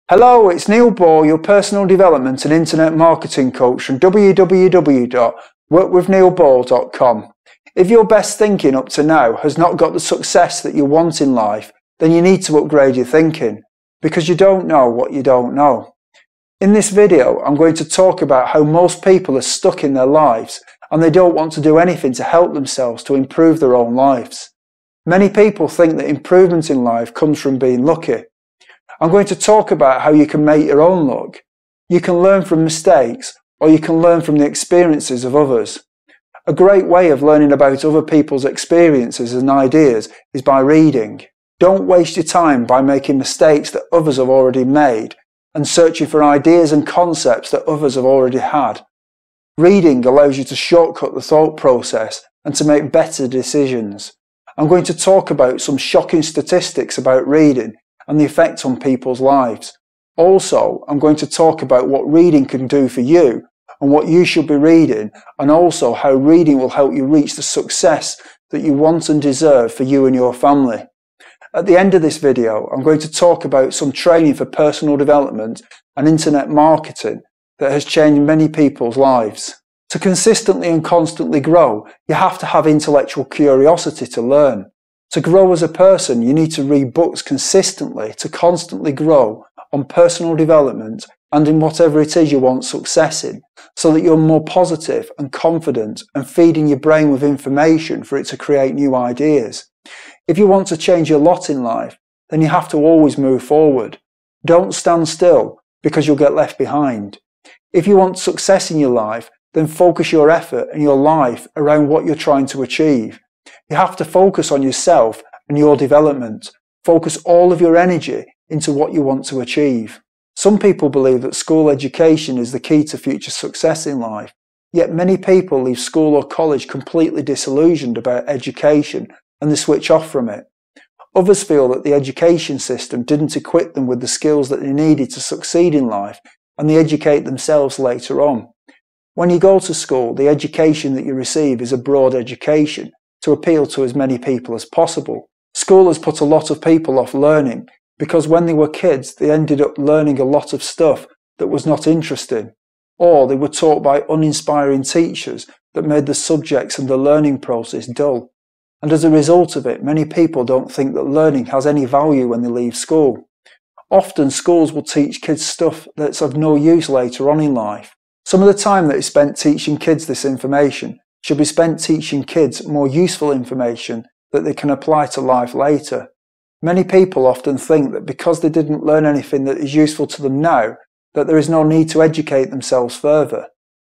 Hello, it's Neil Ball, your personal development and internet marketing coach from www.workwithneilball.com. If your best thinking up to now has not got the success that you want in life, then you need to upgrade your thinking, because you don't know what you don't know. In this video, I'm going to talk about how most people are stuck in their lives and they don't want to do anything to help themselves to improve their own lives. Many people think that improvement in life comes from being lucky. I'm going to talk about how you can make your own luck. You can learn from mistakes, or you can learn from the experiences of others. A great way of learning about other people's experiences and ideas is by reading. Don't waste your time by making mistakes that others have already made and searching for ideas and concepts that others have already had. Reading allows you to shortcut the thought process and to make better decisions. I'm going to talk about some shocking statistics about reading and the effect on people's lives. Also, I'm going to talk about what reading can do for you and what you should be reading, and also how reading will help you reach the success that you want and deserve for you and your family. At the end of this video, I'm going to talk about some training for personal development and internet marketing that has changed many people's lives. To consistently and constantly grow, you have to have intellectual curiosity to learn. To grow as a person, you need to read books consistently to constantly grow on personal development and in whatever it is you want success in, so that you're more positive and confident and feeding your brain with information for it to create new ideas. If you want to change your lot in life, then you have to always move forward. Don't stand still, because you'll get left behind. If you want success in your life, then focus your effort and your life around what you're trying to achieve. You have to focus on yourself and your development. Focus all of your energy into what you want to achieve. Some people believe that school education is the key to future success in life, yet many people leave school or college completely disillusioned about education and they switch off from it. Others feel that the education system didn't equip them with the skills that they needed to succeed in life, and they educate themselves later on. When you go to school, the education that you receive is a broad education to appeal to as many people as possible. School has put a lot of people off learning because when they were kids, they ended up learning a lot of stuff that was not interesting, or they were taught by uninspiring teachers that made the subjects and the learning process dull. And as a result of it, many people don't think that learning has any value when they leave school. Often schools will teach kids stuff that's of no use later on in life. Some of the time that is spent teaching kids this information should be spent teaching kids more useful information that they can apply to life later. Many people often think that because they didn't learn anything that is useful to them now, that there is no need to educate themselves further.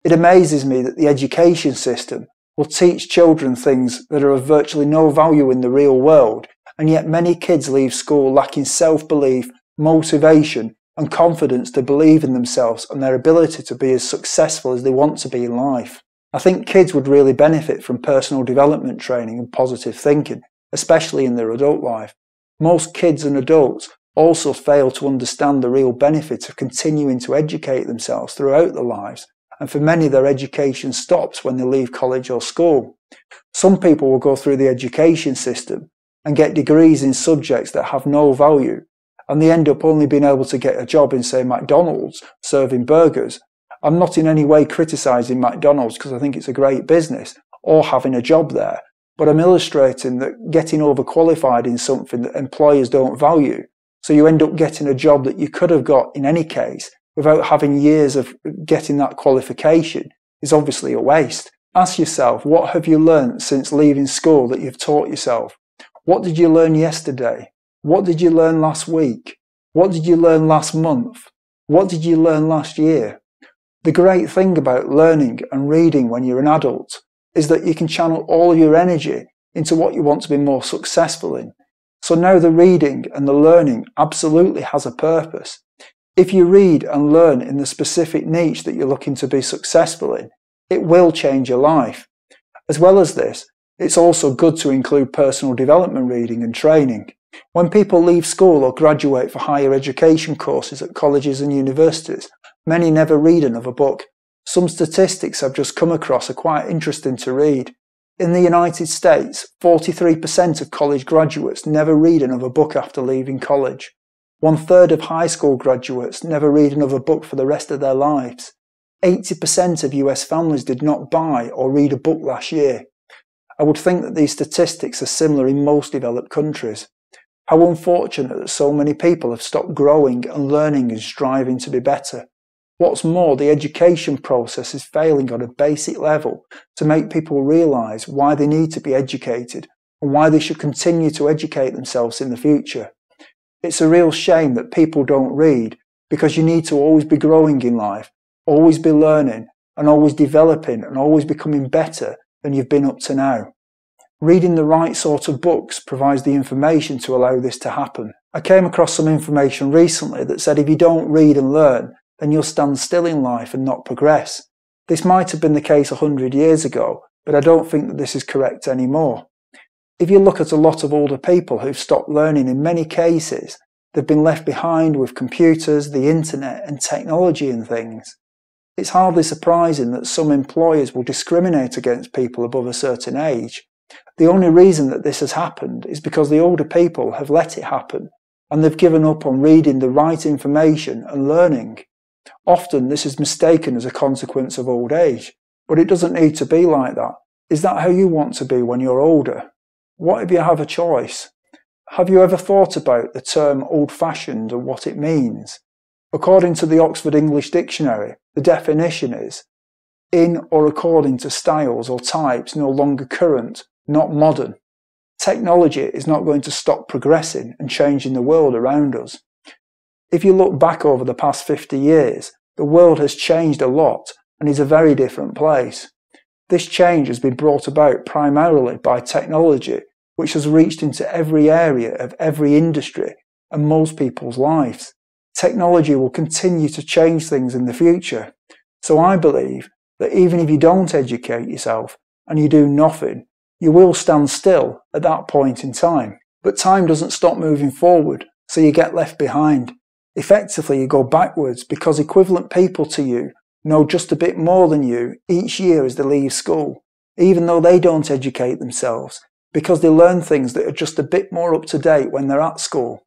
It amazes me that the education system will teach children things that are of virtually no value in the real world, and yet many kids leave school lacking self-belief, motivation, and confidence to believe in themselves and their ability to be as successful as they want to be in life. I think kids would really benefit from personal development training and positive thinking, especially in their adult life. Most kids and adults also fail to understand the real benefits of continuing to educate themselves throughout their lives, and for many their education stops when they leave college or school. Some people will go through the education system and get degrees in subjects that have no value, and they end up only being able to get a job in, say, McDonald's, serving burgers. I'm not in any way criticising McDonald's because I think it's a great business, or having a job there, but I'm illustrating that getting overqualified in something that employers don't value, so you end up getting a job that you could have got in any case without having years of getting that qualification, is obviously a waste. Ask yourself, what have you learned since leaving school that you've taught yourself? What did you learn yesterday? What did you learn last week? What did you learn last month? What did you learn last year? The great thing about learning and reading when you're an adult is that you can channel all your energy into what you want to be more successful in. So now the reading and the learning absolutely has a purpose. If you read and learn in the specific niche that you're looking to be successful in, it will change your life. As well as this, it's also good to include personal development reading and training. When people leave school or graduate for higher education courses at colleges and universities, many never read another book. Some statistics I've just come across are quite interesting to read. In the United States, 43% of college graduates never read another book after leaving college. 1/3 of high school graduates never read another book for the rest of their lives. 80% of US families did not buy or read a book last year. I would think that these statistics are similar in most developed countries. How unfortunate that so many people have stopped growing and learning and striving to be better. What's more, the education process is failing on a basic level to make people realise why they need to be educated and why they should continue to educate themselves in the future. It's a real shame that people don't read, because you need to always be growing in life, always be learning and always developing and always becoming better than you've been up to now. Reading the right sort of books provides the information to allow this to happen. I came across some information recently that said if you don't read and learn, then you'll stand still in life and not progress. This might have been the case 100 years ago, but I don't think that this is correct anymore. If you look at a lot of older people who've stopped learning, in many cases, they've been left behind with computers, the internet and technology and things. It's hardly surprising that some employers will discriminate against people above a certain age. The only reason that this has happened is because the older people have let it happen, and they've given up on reading the right information and learning. Often this is mistaken as a consequence of old age, but it doesn't need to be like that. Is that how you want to be when you're older? What if you have a choice? Have you ever thought about the term old-fashioned and what it means? According to the Oxford English Dictionary, the definition is in or according to styles or types no longer current, not modern. Technology is not going to stop progressing and changing the world around us. If you look back over the past 50 years, the world has changed a lot and is a very different place. This change has been brought about primarily by technology, which has reached into every area of every industry and most people's lives. Technology will continue to change things in the future. So I believe that even if you don't educate yourself and you do nothing, you will stand still at that point in time. But time doesn't stop moving forward, so you get left behind. Effectively, you go backwards because equivalent people to you know just a bit more than you each year as they leave school, even though they don't educate themselves, because they learn things that are just a bit more up to date when they're at school.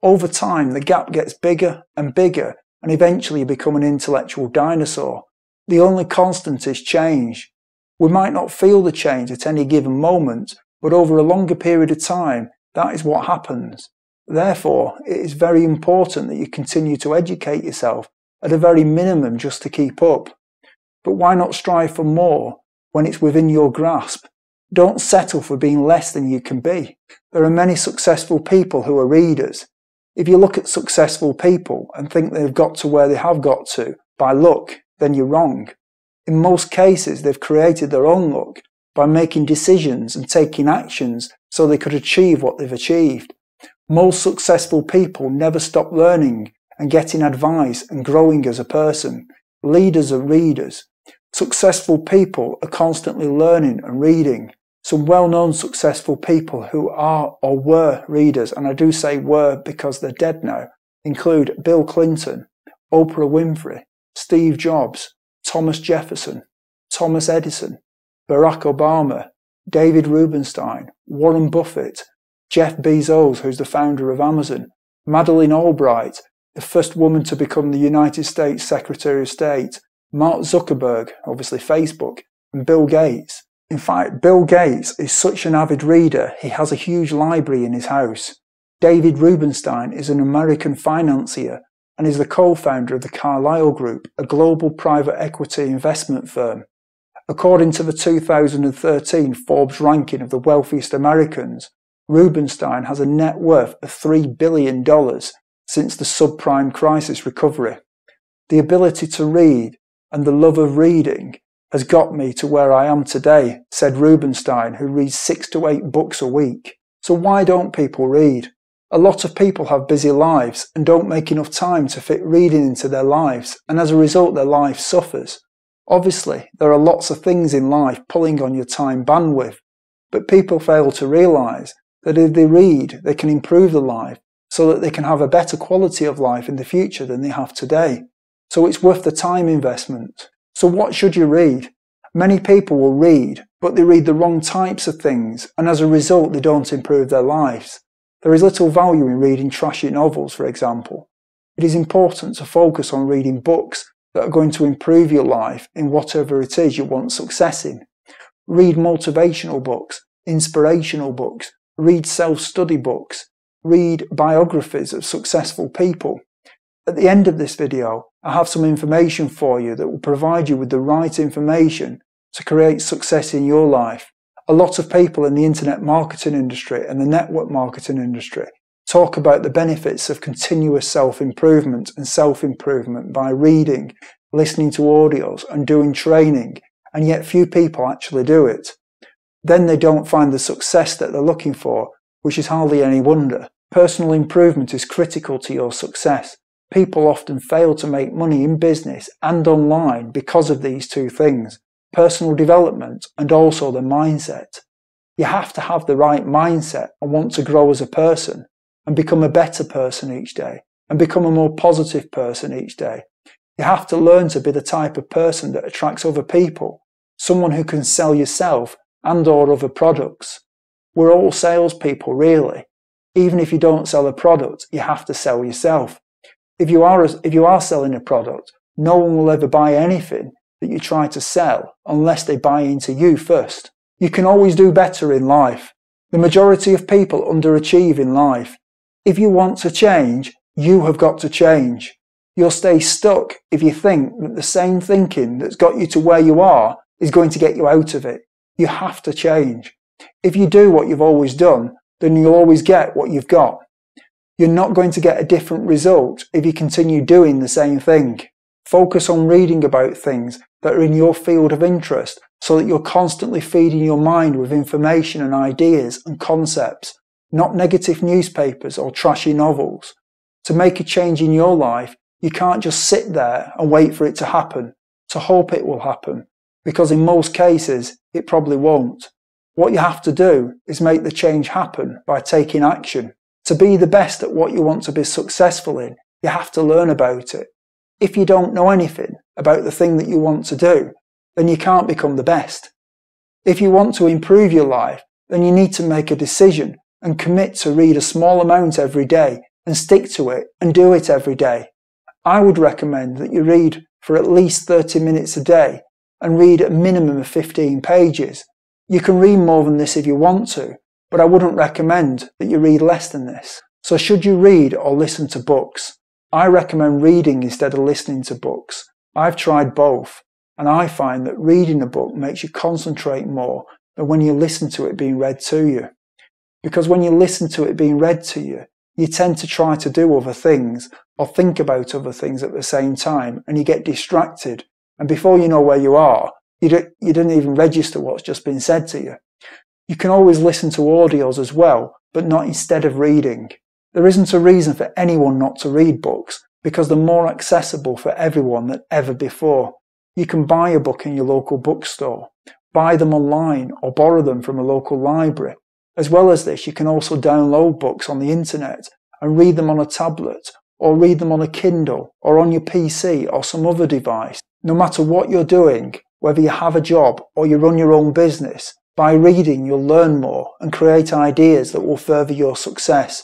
Over time, the gap gets bigger and bigger, and eventually you become an intellectual dinosaur. The only constant is change. We might not feel the change at any given moment, but over a longer period of time, that is what happens. Therefore, it is very important that you continue to educate yourself at a very minimum just to keep up. But why not strive for more when it's within your grasp? Don't settle for being less than you can be. There are many successful people who are readers. If you look at successful people and think they've got to where they have got to by luck, then you're wrong. In most cases, they've created their own luck by making decisions and taking actions so they could achieve what they've achieved. Most successful people never stop learning and getting advice and growing as a person. Leaders are readers. Successful people are constantly learning and reading. Some well-known successful people who are or were readers, and I do say were because they're dead now, include Bill Clinton, Oprah Winfrey, Steve Jobs, Thomas Jefferson, Thomas Edison, Barack Obama, David Rubenstein, Warren Buffett, Jeff Bezos, who's the founder of Amazon, Madeleine Albright, the first woman to become the United States Secretary of State, Mark Zuckerberg, obviously Facebook, and Bill Gates. In fact, Bill Gates is such an avid reader, he has a huge library in his house. David Rubenstein is an American financier and is the co-founder of the Carlyle Group, a global private equity investment firm. According to the 2013 Forbes ranking of the wealthiest Americans, Rubenstein has a net worth of $3 billion since the subprime crisis recovery. The ability to read and the love of reading has got me to where I am today, said Rubenstein, who reads 6 to 8 books a week. So why don't people read? A lot of people have busy lives and don't make enough time to fit reading into their lives, and as a result their life suffers. Obviously, there are lots of things in life pulling on your time bandwidth, but people fail to realise that if they read, they can improve their life so that they can have a better quality of life in the future than they have today. So it's worth the time investment. So what should you read? Many people will read, but they read the wrong types of things, and as a result they don't improve their lives. There is little value in reading trashy novels, for example. It is important to focus on reading books that are going to improve your life in whatever it is you want success in. Read motivational books, inspirational books, read self-study books, read biographies of successful people. At the end of this video, I have some information for you that will provide you with the right information to create success in your life. A lot of people in the internet marketing industry and the network marketing industry talk about the benefits of continuous self-improvement and self-improvement by reading, listening to audios and doing training, and yet few people actually do it. Then they don't find the success that they're looking for, which is hardly any wonder. Personal improvement is critical to your success. People often fail to make money in business and online because of these two things, personal development and also the mindset. You have to have the right mindset and want to grow as a person and become a better person each day and become a more positive person each day. You have to learn to be the type of person that attracts other people, someone who can sell yourself and or other products. We're all salespeople, really. Even if you don't sell a product, you have to sell yourself. If you are selling a product, no one will ever buy anything that you try to sell unless they buy into you first. You can always do better in life. The majority of people underachieve in life. If you want to change, you have got to change. You'll stay stuck if you think that the same thinking that's got you to where you are is going to get you out of it. You have to change. If you do what you've always done, then you'll always get what you've got. You're not going to get a different result if you continue doing the same thing. Focus on reading about things that are in your field of interest so that you're constantly feeding your mind with information and ideas and concepts, not negative newspapers or trashy novels. To make a change in your life, you can't just sit there and wait for it to happen, to hope it will happen, because in most cases, it probably won't. What you have to do is make the change happen by taking action. To be the best at what you want to be successful in, you have to learn about it. If you don't know anything about the thing that you want to do, then you can't become the best. If you want to improve your life, then you need to make a decision and commit to read a small amount every day and stick to it and do it every day. I would recommend that you read for at least 30 minutes a day and read a minimum of 15 pages. You can read more than this if you want to, but I wouldn't recommend that you read less than this. So should you read or listen to books? I recommend reading instead of listening to books. I've tried both, and I find that reading a book makes you concentrate more than when you listen to it being read to you. Because when you listen to it being read to you, you tend to try to do other things or think about other things at the same time, and you get distracted, and before you know where you are, you didn't even register what's just been said to you. You can always listen to audios as well, but not instead of reading. There isn't a reason for anyone not to read books, because they're more accessible for everyone than ever before. You can buy a book in your local bookstore, buy them online, or borrow them from a local library. As well as this, you can also download books on the internet and read them on a tablet, or read them on a Kindle, or on your PC or some other device. No matter what you're doing, whether you have a job or you run your own business, by reading you'll learn more and create ideas that will further your success.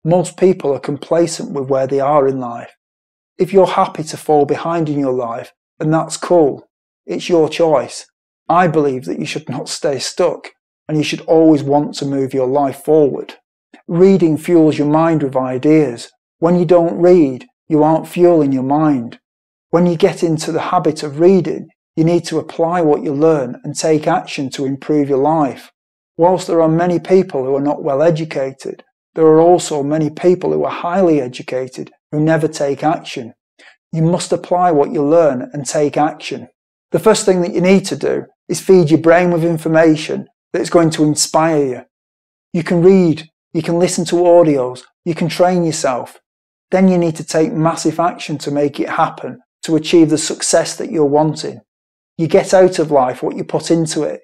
Most people are complacent with where they are in life. If you're happy to fall behind in your life, then that's cool. It's your choice. I believe that you should not stay stuck, and you should always want to move your life forward. Reading fuels your mind with ideas. When you don't read, you aren't fueling your mind. When you get into the habit of reading, you need to apply what you learn and take action to improve your life. Whilst there are many people who are not well educated, there are also many people who are highly educated who never take action. You must apply what you learn and take action. The first thing that you need to do is feed your brain with information that is going to inspire you. You can read, you can listen to audios, you can train yourself. Then you need to take massive action to make it happen, to achieve the success that you're wanting. You get out of life what you put into it.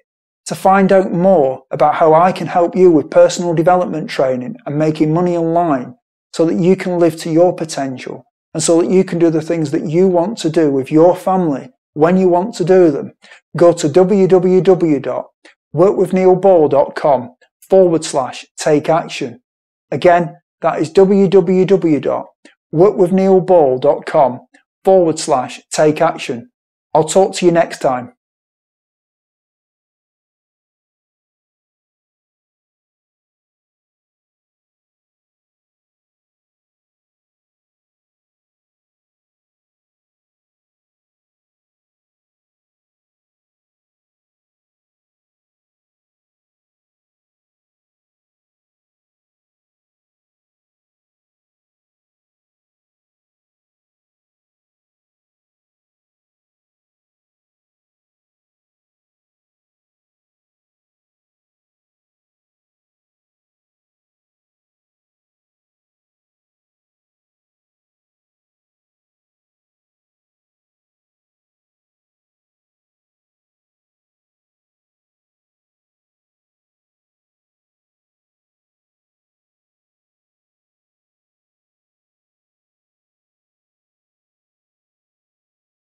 To find out more about how I can help you with personal development training and making money online so that you can live to your potential and so that you can do the things that you want to do with your family when you want to do them, go to www.workwithneilball.com/take action. Again, that is www.workwithneilball.com/take action. I'll talk to you next time.